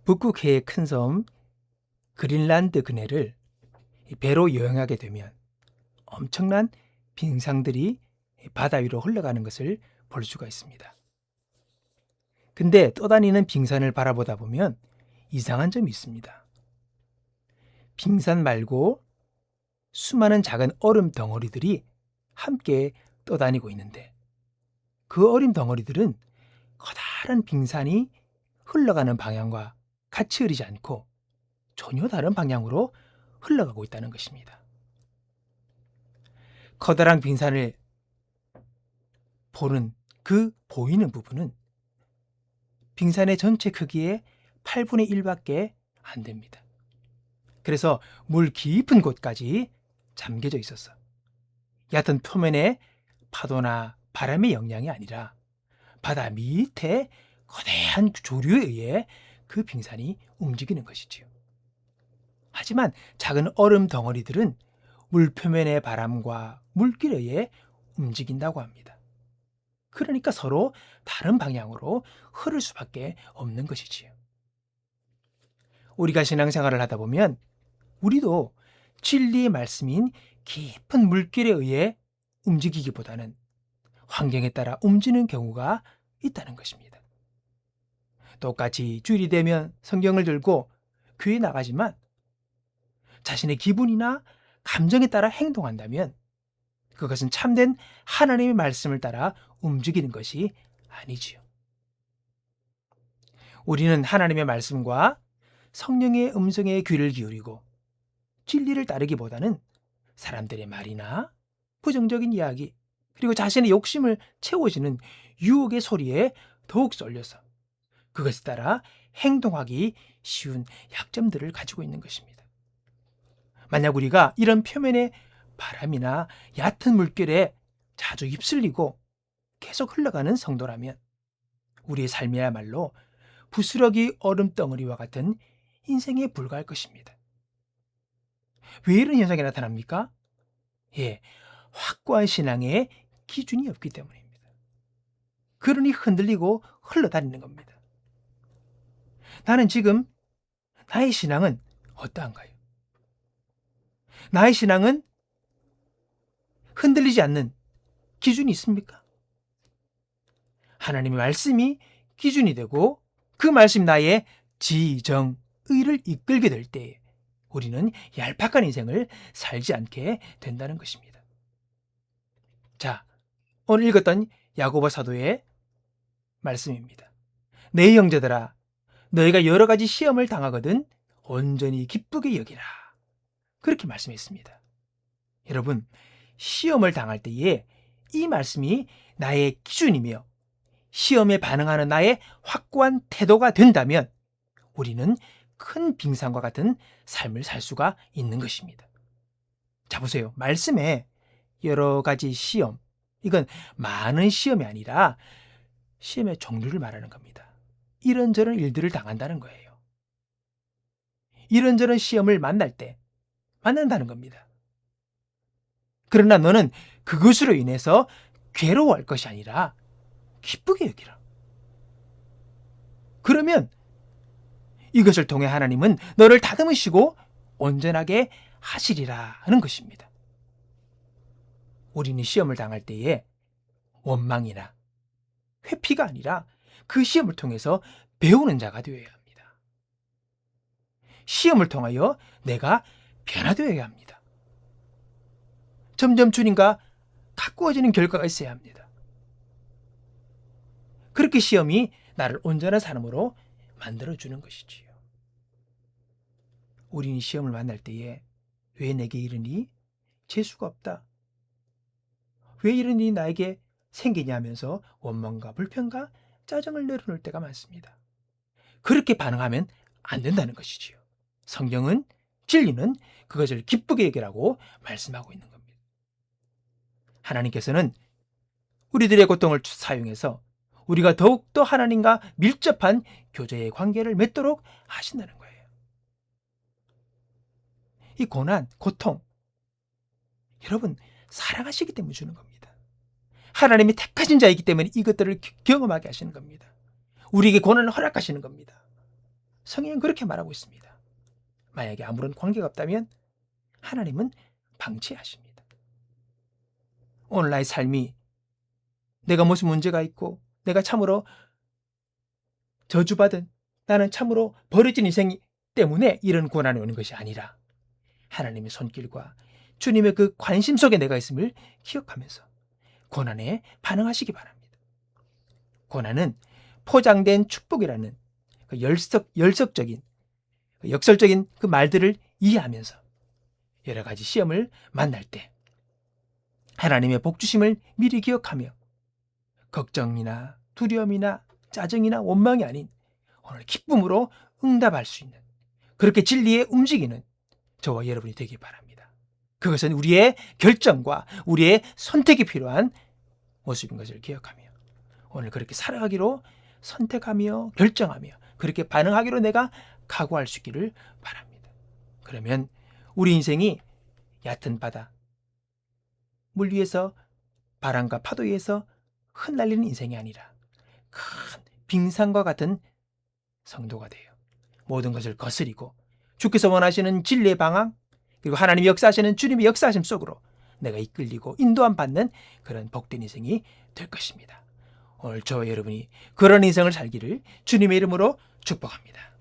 북극해의 큰 섬 그린란드 근해를 배로 여행하게 되면 엄청난 빙상들이 바다 위로 흘러가는 것을 볼 수가 있습니다. 근데 떠다니는 빙산을 바라보다 보면 이상한 점이 있습니다. 빙산 말고 수많은 작은 얼음 덩어리들이 함께 떠다니고 있는데 그 얼음 덩어리들은 커다란 빙산이 흘러가는 방향과 같이 흐르지 않고 전혀 다른 방향으로 흘러가고 있다는 것입니다. 커다란 빙산을 보는 그 보이는 부분은 빙산의 전체 크기의 8분의 1밖에 안 됩니다. 그래서 물 깊은 곳까지 잠겨져 있었어. 얕은 표면의 파도나 바람의 영향이 아니라 바다 밑에 거대한 조류에 의해 그 빙산이 움직이는 것이지요. 하지만 작은 얼음 덩어리들은 물 표면의 바람과 물길에 의해 움직인다고 합니다. 그러니까 서로 다른 방향으로 흐를 수밖에 없는 것이지요. 우리가 신앙생활을 하다 보면 우리도 진리의 말씀인 깊은 물길에 의해 움직이기보다는 환경에 따라 움직이는 경우가 있다는 것입니다. 똑같이 주일이 되면 성경을 들고 교회에 나가지만 자신의 기분이나 감정에 따라 행동한다면 그것은 참된 하나님의 말씀을 따라 움직이는 것이 아니지요. 우리는 하나님의 말씀과 성령의 음성에 귀를 기울이고 진리를 따르기보다는 사람들의 말이나 부정적인 이야기 그리고 자신의 욕심을 채워지는 유혹의 소리에 더욱 쏠려서 그것에 따라 행동하기 쉬운 약점들을 가지고 있는 것입니다. 만약 우리가 이런 표면의 바람이나 얕은 물결에 자주 휩쓸리고 계속 흘러가는 성도라면 우리의 삶이야말로 부스러기 얼음덩어리와 같은 인생에 불과할 것입니다. 왜 이런 현상이 나타납니까? 확고한 신앙의 기준이 없기 때문입니다. 그러니 흔들리고 흘러다니는 겁니다. 나는 지금 나의 신앙은 어떠한가요? 나의 신앙은 흔들리지 않는 기준이 있습니까? 하나님의 말씀이 기준이 되고 그 말씀 나의 지정의를 이끌게 될 때에 우리는 얄팍한 인생을 살지 않게 된다는 것입니다. 자, 오늘 읽었던 야고보 사도의 말씀입니다. 내 형제들아, 너희가 여러 가지 시험을 당하거든 온전히 기쁘게 여기라. 그렇게 말씀했습니다. 여러분, 시험을 당할 때에 이 말씀이 나의 기준이며 시험에 반응하는 나의 확고한 태도가 된다면 우리는 큰 빙산과 같은 삶을 살 수가 있는 것입니다. 자, 보세요. 말씀에 여러 가지 시험, 이건 많은 시험이 아니라 시험의 종류를 말하는 겁니다. 이런저런 일들을 당한다는 거예요. 이런저런 시험을 만난다는 겁니다. 그러나 너는 그것으로 인해서 괴로워할 것이 아니라 기쁘게 여기라. 그러면 이것을 통해 하나님은 너를 다듬으시고 온전하게 하시리라는 것입니다. 우리는 시험을 당할 때에 원망이나 회피가 아니라 그 시험을 통해서 배우는 자가 되어야 합니다. 시험을 통하여 내가 변화되어야 합니다. 점점 주님과 가까워지는 결과가 있어야 합니다. 그렇게 시험이 나를 온전한 사람으로 만들어주는 것이지요. 우리는 시험을 만날 때에 왜 내게 이러니? 재수가 없다. 왜 이런 일이 나에게 생기냐 하면서 원망과 불평과 짜증을 내려놓을 때가 많습니다. 그렇게 반응하면 안 된다는 것이지요. 성경은, 진리는 그것을 기쁘게 여기라고 말씀하고 있는 겁니다. 하나님께서는 우리들의 고통을 사용해서 우리가 더욱더 하나님과 밀접한 교제의 관계를 맺도록 하신다는 거예요. 이 고난, 고통, 여러분 사랑하시기 때문에 주는 겁니다. 하나님이 택하신 자이기 때문에 이것들을 경험하게 하시는 겁니다. 우리에게 고난을 허락하시는 겁니다. 성경은 그렇게 말하고 있습니다. 만약에 아무런 관계가 없다면 하나님은 방치하십니다. 오늘 나의 삶이 내가 무슨 문제가 있고 내가 참으로 저주받은, 나는 참으로 버려진 인생 때문에 이런 고난이 오는 것이 아니라 하나님의 손길과 주님의 그 관심 속에 내가 있음을 기억하면서 고난에 반응하시기 바랍니다. 고난은 포장된 축복이라는 그 역설적인 그 말들을 이해하면서 여러 가지 시험을 만날 때 하나님의 복주심을 미리 기억하며 걱정이나 두려움이나 짜증이나 원망이 아닌 오늘 기쁨으로 응답할 수 있는, 그렇게 진리에 움직이는 저와 여러분이 되기 바랍니다. 그것은 우리의 결정과 우리의 선택이 필요한 모습인 것을 기억하며 오늘 그렇게 살아가기로 선택하며 결정하며 그렇게 반응하기로 내가 각오할 수 있기를 바랍니다. 그러면 우리 인생이 얕은 바다, 물 위에서 바람과 파도 위에서 흩날리는 인생이 아니라 큰 빙산과 같은 성도가 돼요. 모든 것을 거스리고 주께서 원하시는 진리의 방향, 그리고 하나님이 역사하시는 주님의 역사하심 속으로 내가 이끌리고 인도함 받는 그런 복된 인생이 될 것입니다. 오늘 저와 여러분이 그런 인생을 살기를 주님의 이름으로 축복합니다.